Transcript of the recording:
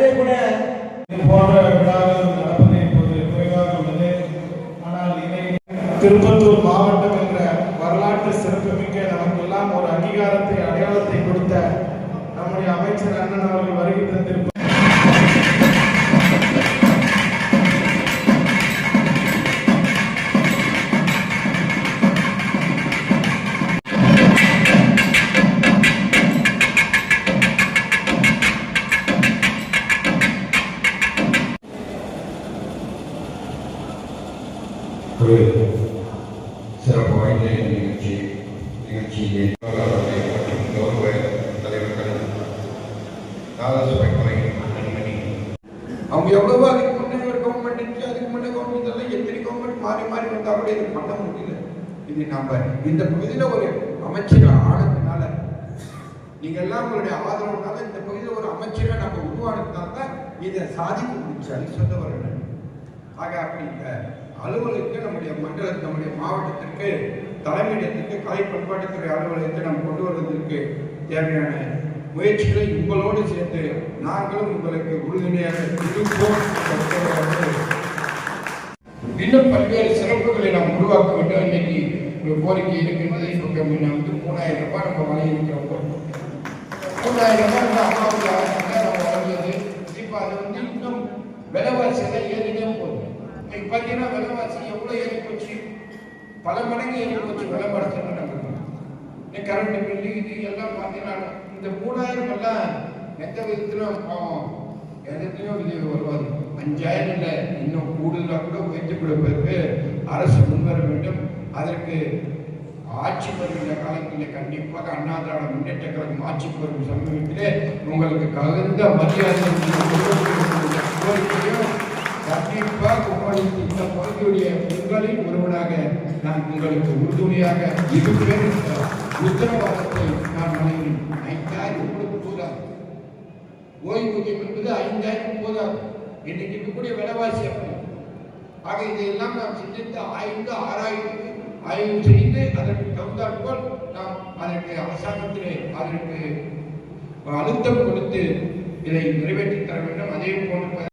அதே போல போன்ற விழாக்கள் நடப்பது இப்போது குறைவாக உள்ளது. ஆனால் இதை திருப்பத்தூர் மாவட்டம் என்ற வரலாற்று சிறப்புமிக்க நமக்கெல்லாம் ஒரு அங்கீகாரத்தை அடையாளத்தை கொடுத்த நம்முடைய அமைச்சர் அண்ணன் அவர்கள் வருகை தந்திருப்பார். ஒரு சிறப்பு வாய்ந்த நிகழ்ச்சியிலே மற்றும் கௌரவ தலைவர்கள் நாதசுவை அவங்க எவ்வளவோ அதுக்கு முன்னே ஒரு கவர்மெண்ட் இருந்துச்சு, அதுக்கு முன்னே கவர்மெண்ட் எல்லாம் எத்தனை கவர்மெண்ட் மாறி மாறி வந்தால் கூட இது பண்ண முடியல. இது நம்ம இந்த பகுதியில் ஒரு அமைச்சர் ஆனதுனால நீங்க எல்லாம் உங்களுடைய ஆதரவுனால இந்த பகுதியில் ஒரு அமைச்சரை நம்ம உருவானதுனால தான் இதை சாதிக்க முடிச்சு அது சொல்ல வரணும். ஆக அப்படி அலுவலகத்துக்கு நம்முடைய மண்டலத்துக்கு நம்முடைய மாவட்டத்திற்கு தலைமையிடத்திற்கு கலை பண்பாட்டுத்துறை அலுவலகத்தை நாம் கொண்டு வருவதற்கு தேவையான முயற்சிகளை உங்களோடு சேர்த்து நாங்களும் உங்களுக்கு உறுதுணையாக இருப்போம். இன்னும் பல்வேறு சிறப்புகளை நாம் உருவாக்க வேண்டும். இன்னைக்கு ஒரு கோரிக்கை இருக்கின்றது. இப்போ வந்து 3000 ரூபாய் நம்ம வழங்கியிருக்கிறோம். 3000 ரூபாய் அம்மாவுடைய நம்ம வழங்கியது. இப்போ அது வந்து இன்னும் விலைவாசியெல்லாம் ஏறினே போகுது. இன்னைக்கு பார்த்தீங்கன்னா விலைவாசி எவ்வளோ ஏறி போச்சு, பல மடங்கு ஏறி போச்சு விலைவாசி. நம்ம கரண்ட் பில்லு இது எல்லாம் பார்த்தீங்கன்னா இந்த 3000 எல்லாம் எந்த விதத்திலும் எதுலையும் இது வருவாது. 5000 இல்லை, இன்னும் கூடுதலாக கூட உயர்த்தி கொடுப்பதற்கு அரசு முன்வர வேண்டும். அதற்கு ஆட்சி வருகின்ற காலத்தில் கண்டிப்பாக அண்ணா திராவிட முன்னேற்ற கழகம் ஆட்சிக்கு வரும் சமூகத்திலே உங்களுக்கு தகுந்த மரியாதை கோரிக்கையும் கண்டிப்பாக உங்களுக்கு இந்த பகுதியுடைய உங்களின் ஒருவனாக நான் உங்களுக்கு உறுதுணையாக இருப்பேன் என்ற உத்தரவாதத்தை நான் வழங்கினேன். 5000 உங்களுக்கு போதாது. ஓய்வூதியம் என்பது 5000 போதாது. இன்னைக்கு இருக்கக்கூடிய விலைவாசி அப்படி. ஆக இதையெல்லாம் நாம் சிந்தித்து ஆய்ந்து ஆராய்ந்து ஆய்வு செய்து அதற்கு தகுந்தாற்போல் நாம் அதற்கு அரசாங்கத்திலே அதற்கு அழுத்தம் கொடுத்து இதை நிறைவேற்றி தர வேண்டும்.